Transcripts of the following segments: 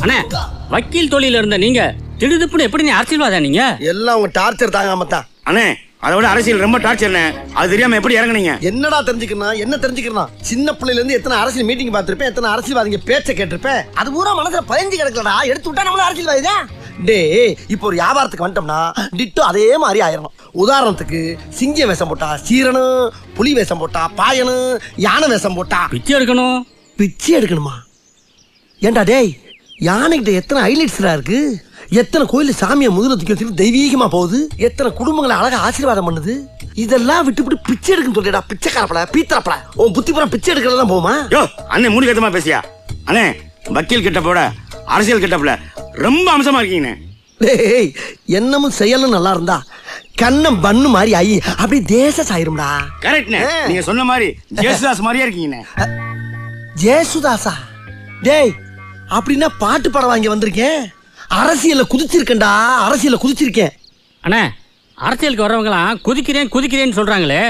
அண்ணே, வக்கீல் தொழில இருந்த நீங்க திடுதுப்புன்னு எப்படி அரசியல்வாதா நீங்க? எல்லாம் உங்க டார்ச்சர் தாங்காம தான். அண்ணே, அதை விட அரசியல் ரொம்ப டார்ச்சர்ண்ணே. அது தெரியாம எப்படி இறங்குனீங்க? என்னடா தெரிஞ்சுக்கணும், என்ன தெரிஞ்சுக்கணும்? சின்ன பிள்ளைல இருந்து எத்தனை அரசியல் மீட்டிங் பார்த்திருப்பேன், எத்தனை அரசியல்வாதிங்க பேச்ச கேட்டிருப்பேன். அது பூரா மனசுல பதிஞ்சு கிடக்கலடா. எடுத்து விட்டா நம்மள அரசியல்வாதிதான். டேய், இப்போ ஒரு வியாபாரத்துக்கு வந்துட்டோம்னா டிட்டோ அதே மாதிரி ஆயிரணும். உதாரணத்துக்கு சிங்க வேஷம் போட்டா சீரனும், புலி வேஷம் போட்டா பாயனும், யானை வேஷம் போட்டா பிச்சை எடுக்கணும். பிச்சை எடுக்கணுமா? ஏண்டா டேய், யானைகிட்ட எத்தனை ஹைலைட்ஸ்டா இருக்கு, எத்தனை கோயில சாமியை முதல்ல தூக்கி வச்சுட்டு தெய்வீகமா போகுது, எத்தனை குடும்பங்களை அழகா ஆசீர்வாதம் பண்ணுது. இதெல்லாம் விட்டு பிச்சை எடுக்குன்னு சொல்லிடா. பிச்சைக்காரப்பட பீத்தரப்பட உன் புத்தி பூரா பிச்சை எடுக்கிறதா போமா? யோ அண்ணே, மூணு கத்தமா பேசியா? அண்ணே, வக்கீல் கிட்ட போட அரசியல் கிட்டப்புல ரொம்ப அம்சமா இருக்கீங்க. டேய், என்னமும் செயலும் நல்லா இருந்தா கண்ணம் பண்ணு மாதிரி ஆயி அப்படி தேச சாயிரும்டா. கரெக்ட்ண்ணே, நீங்க சொன்ன மாதிரி ஜேசுதாஸ் மாதிரியா இருக்கீங்க. ஜேசுதாசா? டேய், அப்படின்னா பாட்டு படம் வாங்கி வந்திருக்கேன். அரசியல்ல குதிச்சிருக்கேன்டா, அரசியல்ல குதிச்சிருக்கேன். அண்ணே, அரசியலுக்கு வர்றவங்களாம் குதிக்கிறேன்னு சொல்றாங்களே,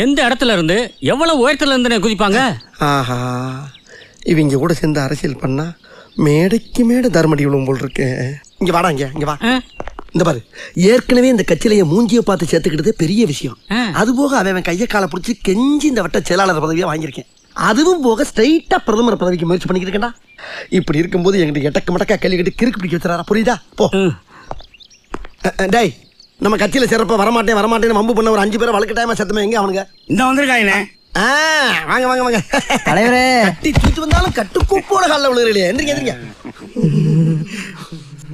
எந்த இடத்துல இருந்து எவ்வளவு உயரத்துல இருந்து குதிப்பாங்க? ஆஹா, இவங்க கூட சேர்ந்து அரசியல் பண்ணா மேடைக்கு மேடை தர்மடி விழுவும் போல் இருக்கு. இங்க வாடா, இங்க வா. இந்த பாரு, ஏற்கனவே இந்த கட்சியிலேயே மூஞ்சியை பார்த்து சேர்த்துக்கிட்டதே பெரிய விஷயம். அது போக அவன் கையை காலை பிடிச்சி கெஞ்சி இந்த வட்ட செயலாளர் பதவியை வாங்கியிருக்கேன். அதுவும் போக ஸ்ட்ரைட்டா பிரதமர் பதவிக்கு முயற்சி பண்ணிக்கிட்டு இருக்கேன்டா. இப்படி இருக்கும்போது எங்கிட்ட எட்டக்கு மடக்கா கேள்வி கேட்டு கிறுக்கு பிடிக்க வச்சுறாரா? புரியுதா? போ. டேய், நம்ம கட்சியில சிறப்பா வரமாட்டேன்னு வம்பு பண்ண ஒரு 5 பேரை வழக்கட்டாயமா சத்தமே எங்க அவனுங்க? இந்த வந்திருக்காங்க. வாங்க தலைவரே. கட்டி தூத்து வந்தாலும் கட்டுக்கூப்போட காலில் விழுகிறீங்களே. எந்திரிங்க.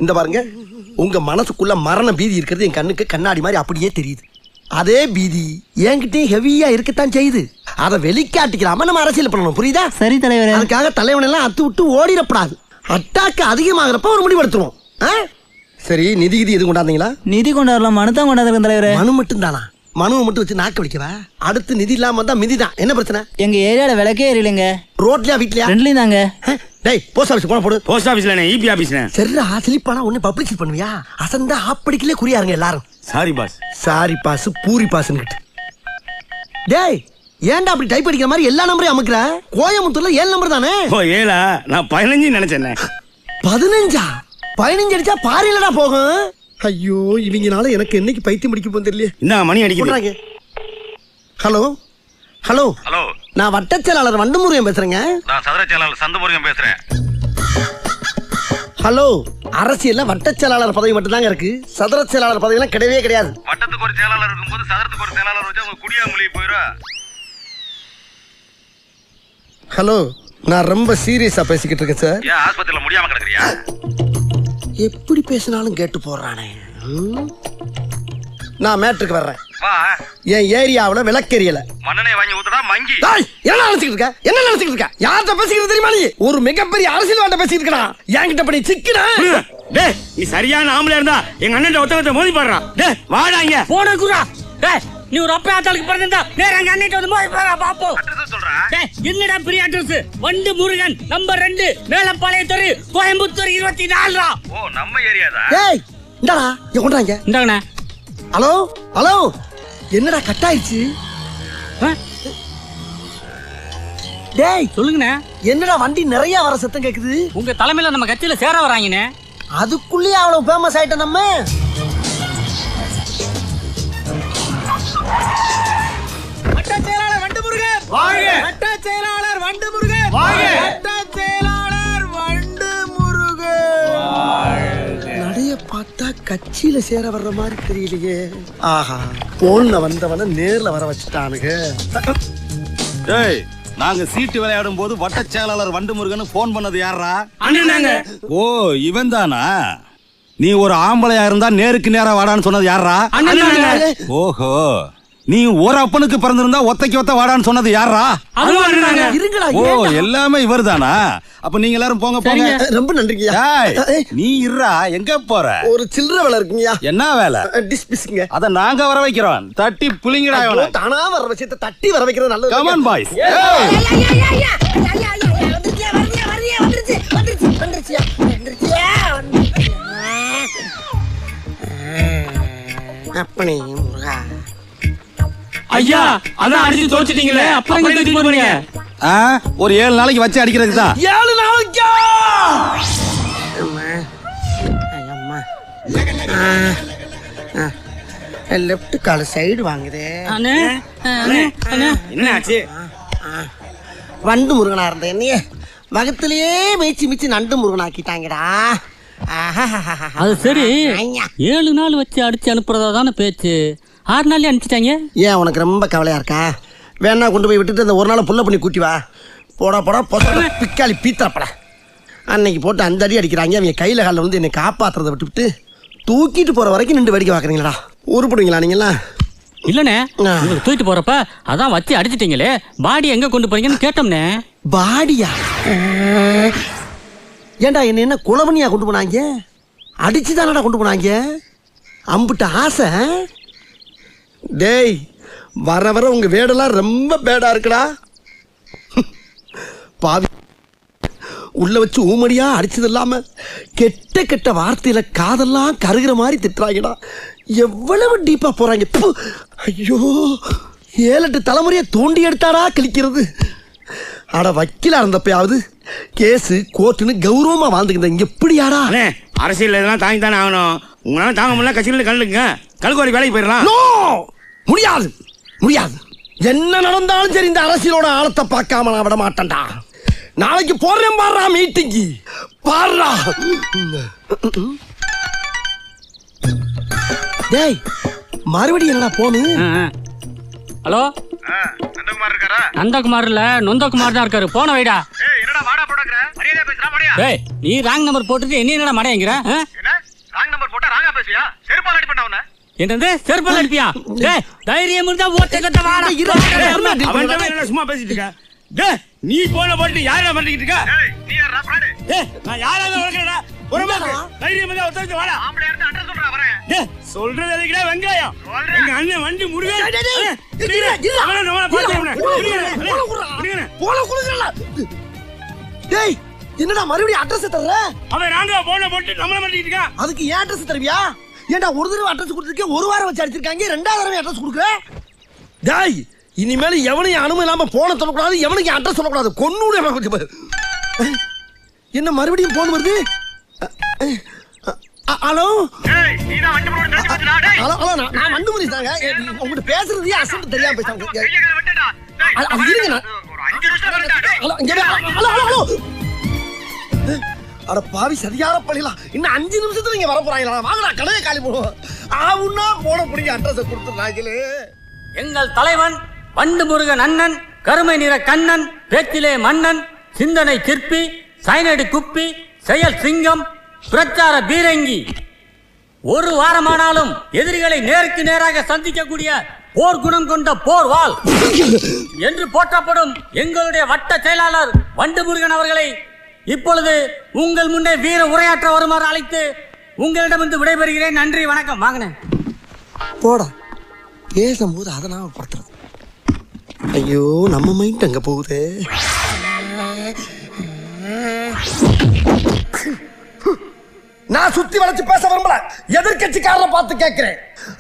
இந்த பாருங்க, உங்க மனசுக்குள்ள மரண பீதி இருக்கிறது என் கண்ணுக்கு கண்ணாடி மாதிரி அப்படியே தெரியுது. அதே பீதி என்கிட்டயும் ஹெவியா இருக்கத்தான் செய்யுது. அதை வெளிக்காட்டிக்கலாம நம்ம அரசியல் பண்ணணும். புரியுதா? சரி தலைவரே. அதுக்காக தலைவன் எல்லாம் அத்து விட்டு ஓடிடப்படாது. அட்டாக்கு அதிகமாகிறப்ப ஒரு முடிவெடுத்துருவோம். சரி, நிதி எதுவும் கொண்டாந்தீங்களா? நிதி கொண்டாடலாம், மனு தான் கொண்டாந்துருக்கேன் தலைவரே. மனு மட்டும் தானா? மனுவை மட்டும் வச்சு நாக்க வலிக்கவா? அடுத்து நிதி இல்லாம வந்தா மிதி தான். என்ன பிரச்சனை? எங்க ஏரியால விளக்கே எரியலைங்க. ரோட்லயா வீட்லயா? ரெண்டுலயும் தாங்க. டேய், போஸ்ட் ஆபீஸ் போன போடு. போஸ்ட் ஆபீஸ்ல இபி ஆபீஸ்ல. சரிடா, ஸ்லிப்பானா ஒண்ணு பப்ளிசிட்டி பண்ணுவியா? அசந்தா ஆப்படிக்கலே குறியாருங்க எல்லாரும். Sorry boss. Sorry boss, puri பாஸ்னு. டேய், ஏன்டா அப்படி டைப் அடிக்கிற மாதிரி எல்லா நம்பரையும் அமுக்குற? கோயம்புத்தூர்ல 7 நம்பர் தானே? ஓ 7ஆ? நான் 15 நினைச்சேன். 15? 15 அடிச்சா பாரிலடா போகும். ஐயோ, இவங்கனால எனக்கு என்னைக்கு பைத்தியம் முடிக்க போகுது தெரியல. இந்த மணி அடிக்கிறாங்க. ஹலோ ஹலோ ஹலோ, நான் வட்ட செயலாளர் வண்டமுருகன் பேசுறேங்க. நான் சதுர செயலாளர் சந்தமுருகன் பேசுறேன். ஹலோ, அரசியல்ல வட்ட செயலாளர் பதவி மட்டும் தாங்க இருக்கு. சதுர செயலாளர் பதவி எல்லாம் கிடையவே கிடையாது. வட்டத்துக்கு ஒரு செயலாளர் இருக்கும்போது சதுரத்துக்கு ஒரு செயலாளர் வச்சா உங்க குடியா மொழி போயிடும். ஹலோ, நான் ரொம்ப சீரியஸா பேசிக்கிட்டு இருக்கேன் சார். ஏன் ஆஸ்பத்திரியில முடியாம கிடக்குறியா? எப்படி பேசினாலும் கேட்டு போடுறானே. நான் மேட்ருக்கு வர்றேன். வா. என் ஏரியாவுல விளக்கெரியல. மண்ணெண்ணெய் வாங்கி ஊத்துடா மங்கி. என்ன நினைச்சுக்கிட்டு இருக்க? யார்கிட்ட பேசிக்கிறது தெரியுமா? நீ ஒரு மிகப்பெரிய அரசியல்வாட்ட பேசிட்டு இருக்கா. என்கிட்ட பண்ணி சிக்கனா? டேய், நீ சரியான ஆம்பளை இருந்தா எங்க அண்ணன் ஒருத்தவத்தை மோதி பாடுறான். டேய், வாடா இங்க. போன குரா. டேய், நீ ஒரு அப்பா ஆத்தாளுக்கு பிறந்தா நேரா எங்க அண்ணன் வந்து மோதி பாறா பாப்போம். அட்ரஸ் சொல்றேன். டேய், என்னடா பெரிய அட்ரஸ்? வண்டு முருகன் நம்பர் 2 மேலப்பாளையம் தெரு, கோயம்புத்தூர் 24. ஓ, நம்ம ஏரியா தான். டேய், இந்தாடா, இங்க கொண்டாங்க. இந்தாங்கண்ணே. ஹலோ ஹலோ, என்னடா கட் ஆயிடுச்சு? டேய் சொல்லுங்கண்ணே. என்னடா வண்டி நிறைய வர சத்தம் கேக்குது? உங்க தலைமையில நம்ம கட்சியில சேர வராங்கண்ணே. அதுக்குள்ளேயே அவ்வளவு ஃபேமஸ் ஆயிட்ட நம்ம. வட்ட செயலாளர் வண்டமுருகன் வாங்க. வட்ட செயலாளர் வண்டமுருகன் வாங்க. வட்ட செயலாளர் வண்டமுருகன். நடைய பார்த்தா கட்சியில சேர வர்ற மாதிரி தெரியலையே. ஆஹா, போன்ல வந்தவன நேர்ல வர வச்சுட்டானுங்க. டேய், நாங்க சீட்டு விளையாடும் போது வட்ட செயலாளர் வண்டுமுருகன் போன் பண்ணது யாரா? அண்ணனாங்க. ஓ, இவன் தானா? நீ ஒரு ஆம்பளையா இருந்தா நேருக்கு நேரா வாடான்னு சொன்னது யாரா? அண்ணனாங்க. ஓஹோ, நீ ஒரு அப்பனுக்கு பிறந்திருந்தா ஒத்தைக்கு ஒத்த வாடான்னு சொன்னது யாரா? அதுவும் அண்ணனாங்க. இருங்கடா. ஓ, எல்லாமே இவர் தானா? அப்ப நீங்க எல்லாரும் போங்க போங்க. ரொம்ப நன்றிங்கய்யா. டேய், நீ இருடா, எங்க போற? ஒரு சில்லற வேலை இருக்குங்கய்யா. என்ன வேலை? டிஸ்பிஸ்ங்க. அத நாங்க வர வைக்கிறோம். தட்டி புளிங்கடா இவனை. தானா வர விஷயத்தை தட்டி வர வைக்கிறது நல்லது. Come on boys. அப்பனே முருகா. ஐயா, அதான் அடிச்சு தோச்சிட்டீங்களே, அப்புறம் எங்க தூக்கிட்டு போறீங்க? ஒரு 7 நாளைக்கு வச்சு அடிக்கிறதுக்கு தான். 7 நாளைக்கா? லெஃப்ட் கால சைடு வாங்குதே. என்ன ஆச்சு? வண்டு முருகனா இருந்த என்னைய வகத்திலேயே மேய்ச்சி மிச்சு நண்டு முருகன் ஆக்கிட்டாங்கடா. அது சரி, 7 நாள் வச்சு அடிச்சு அனுப்புறதா தானே பேச்சு. 6 நாள்லயே அனுப்பிச்சிட்டாங்க. ஏன் உனக்கு ரொம்ப கவலையா இருக்கா? வேணா கொண்டு போய் விட்டுட்டு அந்த ஒரு நாள் புள்ள பண்ணி கூட்டி வா. போடா போடா பிக்காளி பீத்தாப்படா. அன்னைக்கு போட்டு 5 அடி அடிக்கிறாங்க. அவங்க கையில காலில் வந்து என்னை காப்பாத்துறதை விட்டுவிட்டு தூக்கிட்டு போற வரைக்கும் நின்று வேடிக்கை பார்க்குறீங்களா? உருப்படுவீங்களா நீங்களாம்? இல்லண்ணே, உங்களுக்கு தூக்கிட்டு போறப்ப அதான் வச்சு அடிச்சிட்டீங்களே, பாடி எங்க கொண்டு போறீங்கன்னு கேட்டோம்னே. பாடியா? ஏண்டா என்ன குளவனியா கொண்டு போனாங்க? அடிச்சுதானடா கொண்டு போனாங்க. அம்புட்ட ஆசை. டேய், வர வர உங்க வேடெல்லாம் ரொம்ப பேடா இருக்குடா. பாவி உள்ள வச்சு ஊமடியா அடிச்சது இல்லாம கெட்ட கெட்ட வார்த்தையில காதெல்லாம் கருகிற மாதிரி திட்டுறாங்கடா. எவ்வளவு டீப்பா போறாங்க. ஐயோ, 7-8 தலைமுறையை தோண்டி எடுத்தாடா கிழிக்கிறது. அட வக்கீலா இருந்தப்பயாவது கேஸு கோர்ட்டுன்னு கௌரவமா வாழ்ந்துக்கிட்ட எப்படியாடா? அரசியல் இதெல்லாம் தாங்கி தானே ஆகணும். உங்களால தாங்க முடியல, கட்சியில் கல்லுங்க கல்கோரி வேலைக்கு போயிடலாம். முடியாது முடியாது. என்ன நடந்தாலும் சரி, இந்த அரசியலோட ஆழத்தை பார்க்காம நான் விட மாட்டேன்டா. நாளைக்கு போறேன் பாடுறா மீட்டிங்கு. பாடுறா. டேய், மறுபடியும் என்னடா போனு? ஹலோ, நந்தகுமார் இருக்காரா? நந்தகுமார் இல்ல, நொந்தகுமார் தான் இருக்காரு. போன வைடா. என்னடா வாடா போடங்கற? மரியாதை பேசுறா மரியா. டேய், நீ ராங் நம்பர் போட்டுட்டு என்னடா மடையங்கற? என்ன ராங் நம்பர் போட்டா ராங்கா பேசுவியா? செருப்பால அடி பண்ணவன. என்னது செருப்பால அடிப்பியா? டேய், தைரியம் இருந்தா ஓட்டை கட்ட வாடா. அவன்கிட்ட என்ன சும்மா பேசிட்டு இருக்க? டேய், நீ போன போட்டு யாரா பண்ணிட்டு இருக்க? டேய், நீ யாரா ஃப்ரெண்ட்? டேய், நான் யாரால வளர்க்கறடா? பொறுமையா தைரியம் இருந்தா ஒருத்தர் வாடா. ஆம்பளையா இருந்து அட்ரஸ் சொல்றா வரேன். டேய், சொல்றது எதுக்குடா வெங்காயம்? எங்க அண்ணன் வண்டி முருகன். அவன நம்மள பாத்துறோம்னே. போல குடுங்கடா. டேய், என்னடா மறுபடியும் அட்ரஸ் தர்ற? அவன் ராங்கா போன போட்டு நம்மள பண்ணிட்டு இருக்கான். அதுக்கு ஏன் அட்ரஸ் தருவியா? ஏன்டா ஒரு தடவை அட்ரஸ் கொடுத்துருக்கேன், ஒரு வாரம் வச்சு அடிச்சிருக்காங்க, 2வது தடவை அட்ரஸ் கொடுக்குற? டேய், இனிமேல் எவனையும் அனுமதி இல்லாம போன சொல்லக்கூடாது, எவனுக்கு அட்ரஸ் சொல்லக்கூடாது. கொன்னூட. என்ன மறுபடியும் போன் வருது? ஹலோ. டேய், நீ தான் வண்டி முருகன் தட்டி வந்துடா. டேய், ஹலோ ஹலோ, நான் வண்டு முருகன் தாங்க. உங்ககிட்ட பேசுறதே அசண்ட் தெரியாம பேசுறாங்க. கையகளை விட்டுடா. டேய், அது இருங்க. ஒரு 5 நிமிஷம் வரடா. டேய், ஹலோ, இங்க ஹலோ ஹலோ ஹலோ. அட பாவி, சரியான பழிலாம். இன்னும் 5 நிமிஷத்துல நீங்க வர போறாங்களா? வாங்கடா, கடையை காலி போடுவோம். ஆவுன்னா போன புடிங்க அட்ரஸ் கொடுத்துறாங்களே. எங்கள் தலைவன் வண்டு முருகன் அண்ணன், கருமை நிற கண்ணன், பேச்சிலே மன்னன், சிந்தனை சிற்பி, சைனடி குப்பி, செயல் சிங்கம், பிரச்சார பீரங்கி. ஒரு வாரமானாலும் எதிரிகளை நேருக்கு நேராக சந்திக்கக்கூடிய போர் குணம் கொண்ட போர் வாள் என்று போற்றப்படும் எங்களுடைய வட்ட செயலாளர் வண்டு முருகன் அவர்களை இப்பொழுது உங்கள் முன்னே வீர உரையாற்ற வருமாறு அழைத்து உங்களிடமிருந்து விடைபெறுகிறேன். நன்றி, வணக்கம். வாங்கினேன் போடா. பேசும்போது அதை நாம படுத்துறது. ஐயோ, நம்ம மைண்ட் அங்க போகுது. நான் சுத்தி வளைச்சு பேச விரும்பல. எதிர்கட்சிக்காரரை பார்த்து கேட்கிறேன்,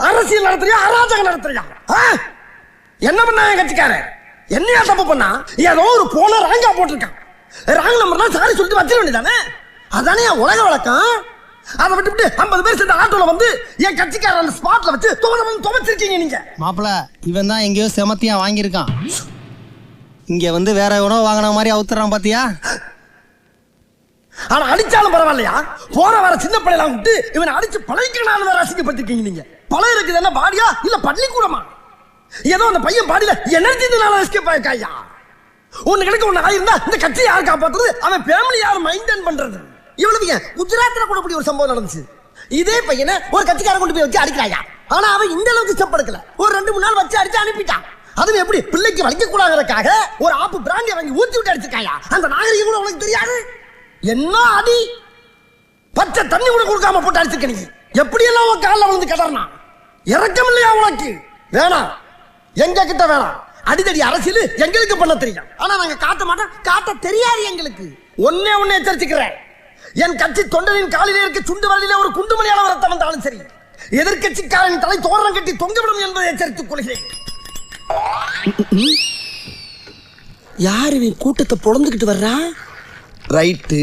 அரசியல் நடத்துறியா அராஜகம் நடத்துறியா? என்ன பண்ணா என் கட்சிக்காரன்? என்னையா தப்பு பண்ணா? ஏதோ ஒரு போன ராங்கா போட்டிருக்கான். ராங் நம்பர்லாம் சாரி சொல்லிட்டு வச்சிட வேண்டியதானே? அதானே என் உலக வழக்கம். அதை விட்டு 50 பேர் சேர்ந்த ஆட்டோல வந்து என் கட்சிக்காரன் அந்த ஸ்பாட்ல வச்சு துவச்சிருக்கீங்க நீங்க. மாப்பிள, இவன் தான் எங்கேயோ செமத்தியா வாங்கியிருக்கான். இங்க வந்து வேற எவனோ வாங்கின மாதிரி அவுத்துறான் பாத்தியா? ஆனா அடிச்சாலும் பரவாயில்லையா? போற வர சின்ன பிள்ளைலாம் விட்டு இவனை அடிச்சு பழகிக்கனாலும் வேற அசிங்கப்பட்டிருக்கீங்க நீங்க. பழைய இருக்குது என்ன பாடியா இல்ல பள்ளிக்கூடமா? ஏதோ அந்த பையன் பாடியில எனர்ஜினால எஸ்கேப் ஆயிருக்காயா? ஒண்ணு கிடைக்க ஒண்ணு ஆயிருந்தா இந்த கட்சியை யார் காப்பாத்துறது? அவன் ஃபேமிலி யார் மெயின்டைன் பண்றது? இவ்வளவு குஜராத்ல கூட இப்படி ஒரு சம்பவம் நடந்துச்சு. இதே பையனை ஒரு கட்சிக்காரன் கொண்டு போய் வச்சு அடிக்கிறாயா? ஆனா அவன் இந்த அளவுக்கு ஸ்டெப் எடுக்கல. ஒரு 2-3 நாள் வச்சு அடிச்சு அனுப்பிட்டான். அதுவும் எப்படி பிள்ளைக்கு வலிக்க கூடாதுக்காக ஒரு ஆப்பு பிராண்டி வாங்கி ஊத்தி விட்டு அடிச்சிருக்காயா? அந்த நாகரிகம் கூட உனக்கு தெரியாது. என்ன அடி! பச்சை தண்ணி கூட கொடுக்காம போட்டு அடிச்சிருக்க நீ. எப்படி எல்லாம் உன் காலில் விழுந்து கிடறனா? இறக்கம் இல்லையா உனக்கு? வேணாம், எங்க கிட்ட வேணாம். அடிதடி அரசியல் எங்களுக்கு பண்ண தெரியும். ஆனா நாங்க காட்ட மாட்டோம், காட்ட தெரியாது எங்களுக்கு. ஒன்னே எச்சரிச்சுக்கிறேன், என் கட்சி தொண்டரின் காலிலே இருக்க சுண்டு வரலிலே ஒரு குண்டுமணியான வரத்தை வந்தாலும் சரி, எதிர்கட்சிக்காரன் தலை தோரணம் கட்டி தொங்கவிடும் என்பதை எச்சரித்துக் கொள்கிறேன். யார் இவன் கூட்டத்தை பொழந்துக்கிட்டு வர்றா? ரைட்டு,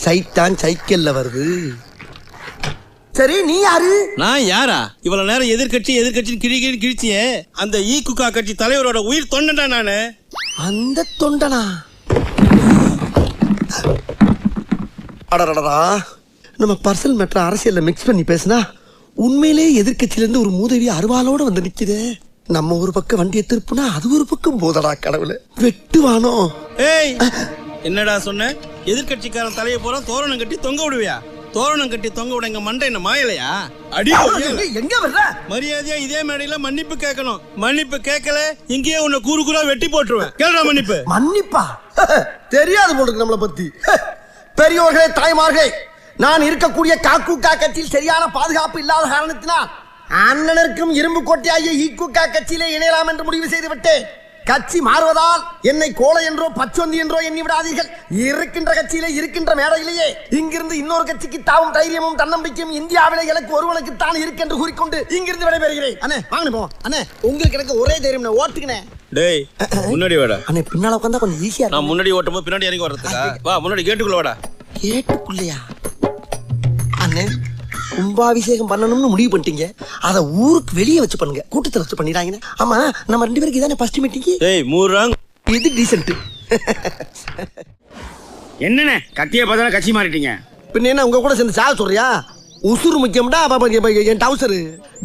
சைத்தான் சைக்கிள்ல வருது. சரி, நீ யாரு? நான் யாரா? இவ்வளவு நேரம் எதிர்கட்சி கிழிச்சியே அந்த ஈகுகா கட்சி தலைவரோட உயிர் தொண்டன்டா நானு. அந்த தொண்டனா? அடடடா, நம்ம பர்சனல் மேட்டர் அரசியல்ல மிக்ஸ் பண்ணி பேசினா உண்மையிலே எதிர்கட்சியில இருந்து ஒரு மூதேவி அருவாளோட வந்து நிக்குது. நம்ம ஒரு பக்கம் வண்டியை திருப்புனா அது ஒரு பக்கம் போதடா கடவுளே, வெட்டுவானோ. ஏய், என்னடா சொன்ன? எதிர்கட்சிக்காரன் தலையை போற தோரணம் கட்டி தொங்க விடுவியா? தோரணம் கட்டி தொங்க விட எங்க மண்டை என்ன மாயலையா? அடி எங்க வர்ற? மரியாதையா இதே மேடையில மன்னிப்பு கேட்கணும். மன்னிப்பு கேட்கல இங்கேயே உன்னை கூறு கூறா வெட்டி போட்டுருவேன். கேளுடா மன்னிப்பு. மன்னிப்பா? தெரியாது போல இருக்கு நம்மளை பத்தி. பெரியோர்களே, தாய்மார்களே, நான் இருக்கக்கூடிய காக்கூக்கா கட்சியில் சரியான பாதுகாப்பு இல்லாத காரணத்தினால் அண்ணனருக்கும் இரும்பு கோட்டையாகிய ஈக்குக்கா கட்சியிலே இணையலாம் என்று முடிவு செய்து விட்டேன். கட்சி மாறுவதால் என்னை கோலை என்றோ பச்சொந்தி என்றோ எண்ணி விடாதீர்கள். இருக்கின்ற கட்சியிலே இருக்கின்ற மேடையிலேயே இங்கிருந்து இன்னொரு கட்சிக்கு தாவும் தைரியமும் தன்னம்பிக்கையும் இந்தியாவிலே எனக்கு ஒருவனுக்கு தான் இருக்கென்று கூறிக்கொண்டு இங்கிருந்து விடைபெறுகிறேன். அண்ணே வாங்க போ. அண்ணே உங்களுக்கு எனக்கு ஒரே தைரியம், ஓட்டுக்கினே. டேய், முன்னாடி வாடா. அண்ணே பின்னால உட்கார்ந்தா கொஞ்சம் ஈஸியா நான் முன்னாடி ஓட்டும் போது பின்னாடி இறங்கி வர்றதுக்கா? வா, முன்னாடி கேட்டுக்குள்ள வாடா. கேட்டுக்குள்ளையா? அண்ணே, கும்பாபிஷேகம் பண்ணணும்னு முடிவு பண்ணிட்டீங்க, அதை ஊருக்கு வெளியே வச்சு பண்ணுங்க, கூட்டத்தில் வச்சு பண்ணிடாங்க. ஆமா, நம்ம 2 பேருக்கு இதானே ஃபர்ஸ்ட் மீட்டிங். ஏய், மூறாங் இது டீசென்ட். என்னண்ணே கத்தியை பார்த்தா கட்சி மாறிட்டீங்க? பின்ன என்ன உங்க கூட சேர்ந்து சாக சொல்றியா? உசுறு முக்கியம்டா. என் டவுசரு.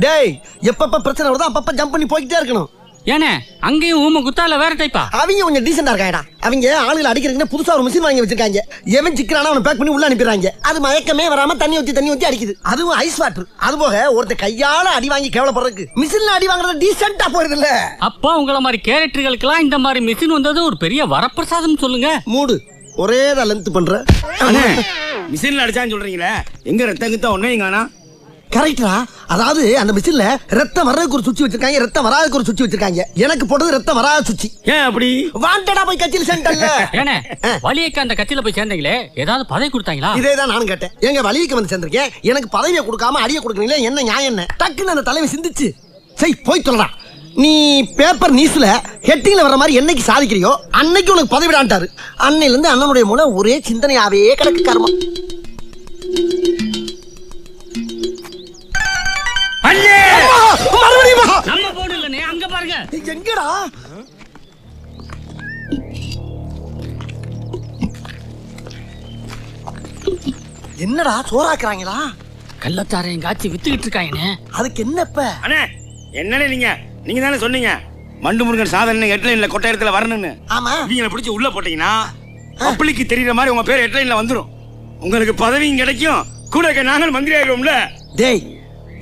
டேய், எப்பப்ப பிரச்சனை வருதோ அப்பப்ப ஜம்ப் பண்ணி போய்கிட்டே இருக்கணும். ஏனே அங்கேயும் ஊம குத்தால வேற டைப்பா? அவங்க கொஞ்சம் டீசெண்டா இருக்காங்கடா. அவங்க ஆளுகளை அடிக்கிறதுக்கு புதுசா ஒரு மிஷின் வாங்கி வச்சிருக்காங்க. எவன் சிக்கிறானா அவனை பேக் பண்ணி உள்ள அனுப்பிடுறாங்க. அது மயக்கமே வராம தண்ணி ஊத்தி அடிக்குது. அதுவும் ஐஸ் வாட்டர். அது போக ஒருத்தர் கையால அடி வாங்கி கேவலப்படுறதுக்கு மிஷின்ல அடி வாங்குறது டீசெண்டா போயிருது இல்ல? அப்பா உங்கள மாதிரி கேரக்டர்களுக்கெல்லாம் இந்த மாதிரி மிஷின் வந்தது ஒரு பெரிய வரப்பிரசாதம் சொல்லுங்க. மூடு ஒரே லென்த் பண்ற. மிஷின்ல அடிச்சான்னு சொல்றீங்களே, எங்க ரத்தம் கிட்ட ஒண்ணேங்கண்ணா? கரெக்டா? அதாவது அந்த மிஷின்ல ரத்தம் வர்றதுக்கு ஒரு சுவிட்ச் வச்சிருக்காங்க, ரத்தம் வராதுக்கு ஒரு சுவிட்ச் வச்சிருக்காங்க. எனக்கு போட்டது ரத்தம் வராத சுவிட்ச். ஏன் அப்படி? வாண்டடா போய் கட்சியில் சேர்ந்தல்ல. ஏனே வலியக்க அந்த கட்சியில போய் சேர்ந்தீங்களே, ஏதாவது பதவி கொடுத்தாங்களா? இதேதான் நானும் கேட்டேன். எங்க வலிக்கு வந்து சேர்ந்திருக்கேன், எனக்கு பதவியை கொடுக்காம அடியை கொடுக்குறீங்களே, என்ன நியாயம் என்ன? டக்குன்னு அந்த தலைமை சிந்திச்சு சரி போய் சொல்லடா, நீ பேப்பர் நியூஸ்ல ஹெட்டிங்ல வர மாதிரி என்னைக்கு சாதிக்கிறியோ அன்னைக்கு உனக்கு பதவி விடாண்டாரு. அன்னையில இருந்து அண்ணனுடைய மூலம் ஒரே சிந்தனையாவே கிடக்கு கர்மம். நம்ம போர்டு இல்லனே, அங்க பாருங்க. எங்கடா? என்னடா சோறாக்குறாங்களா? கள்ளச்சாரையும் காய்ச்சி வித்துக்கிட்டு இருக்காங்கண்ணே. அதுக்கு என்னப்ப? அண்ணே என்னண்ணே நீங்க தானே சொன்னீங்க மண்டு முருகன் சாதனை ஹெட்லைன்ல கொட்டாயிரத்துல வரணும்னு. ஆமா, நீங்க பிடிச்சி உள்ள போட்டீங்கன்னா பப்ளிக்கு தெரியற மாதிரி உங்க பேர் ஹெட்லைன்ல வந்துரும். உங்களுக்கு பதவியும் கிடைக்கும், கூட இருக்க நாங்கள் மந்திரி ஆயிடுவோம்ல. டேய்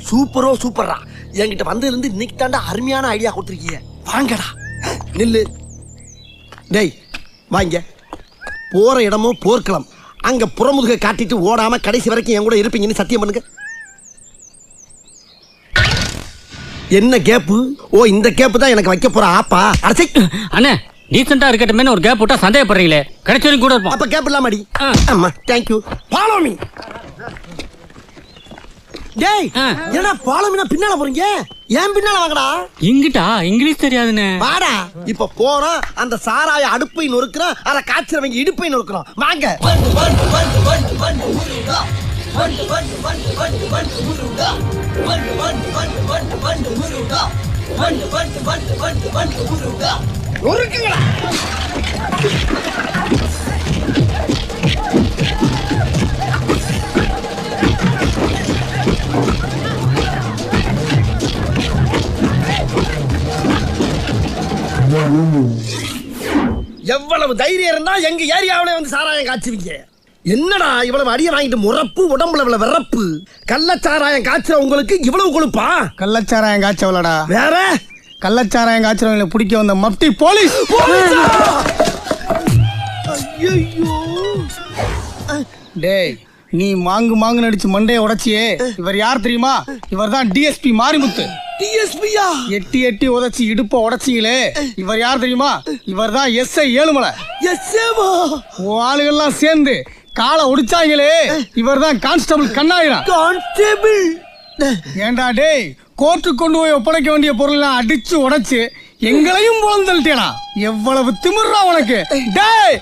சூப்பரோ சூப்பரா, என்கிட்ட வந்ததுல இருந்து இன்னைக்கு தாண்டா அருமையான ஐடியா கொடுத்துருக்கீங்க. வாங்கடா நில்லு. டேய் வாங்க. போற இடமோ போர்க்களம், அங்க புறமுதுக காட்டிட்டு ஓடாம கடைசி வரைக்கும் என் கூட இருப்பீங்கன்னு சத்தியம் பண்ணுங்க. என்ன கேப்பு? ஓ இந்த கேப்பு தான் எனக்கு வைக்க போற ஆப்பா. அடச்சை அண்ணே டீசெண்டா இருக்கட்டுமே ஒரு கேப் போட்டா சந்தேகப்படுறீங்களே, கிடைச்சவரைக்கும் கூட இருப்போம். அப்ப கேப் இல்லாம அடி. ஆமா தேங்க் யூ. Follow me. டேய் என்ன ஃபாலோ மீனா பின்னால போறீங்க? ஏன் பின்னால வாங்கடா. இங்கிட்டா இங்கிலீஷ் தெரியாதுன்னு. வாடா இப்ப போறோம். அந்த சாராய அடுப்பை நொறுக்குறோம், அதை காய்ச்சறவங்க இடுப்பை நொறுக்குறோம். வாங்க. நொறுக்குங்களா. எவ்வளவு தைரியம் இருந்தா எங்க ஏரியாவிலே வந்து சாராயம் காய்ச்சுவீங்க? என்னடா இவ்வளவு அடிய வாங்கிட்டு முறப்பு, உடம்புல இவ்வளவு விறப்பு? கள்ளச்சாராயம் காய்ச்சற உங்களுக்கு இவ்வளவு கொழுப்பா? கள்ளச்சாராயம் காய்ச்சவளடா. வேற கள்ளச்சாராயம் காய்ச்சறவங்களை பிடிக்க வந்த மப்டி போலீஸ். டேய் நீ மாங்கு மாங்கு நடிச்சு மண்டைய உடைச்சியே, இவர் யார் தெரியுமா? இவர் தான் டிஎஸ்பி மாரிமுத்து. டிஎஸ்பியா? எட்டி எட்டி உதைச்சி இடுப்ப உடைச்சிங்களே, இவர் யார் தெரியுமா? இவர் தான் எஸ்ஐ ஏழுமலை. எஸ்ஏவா? ஆளுகள்லாம் சேர்ந்து காலை ஒடிச்சாங்களே, இவர் தான் கான்ஸ்டபிள் கண்ணாயிரம். கான்ஸ்டபிள்? ஏண்டா டேய், கோர்ட்டுக்கு கொண்டு போய் ஒப்படைக்க வேண்டிய பொருள்லாம் அடிச்சு உடைச்சு எங்களையும் பொழந்தல்ட்டேனா? எவ்வளவு திமிர்றா உனக்கு? டேய்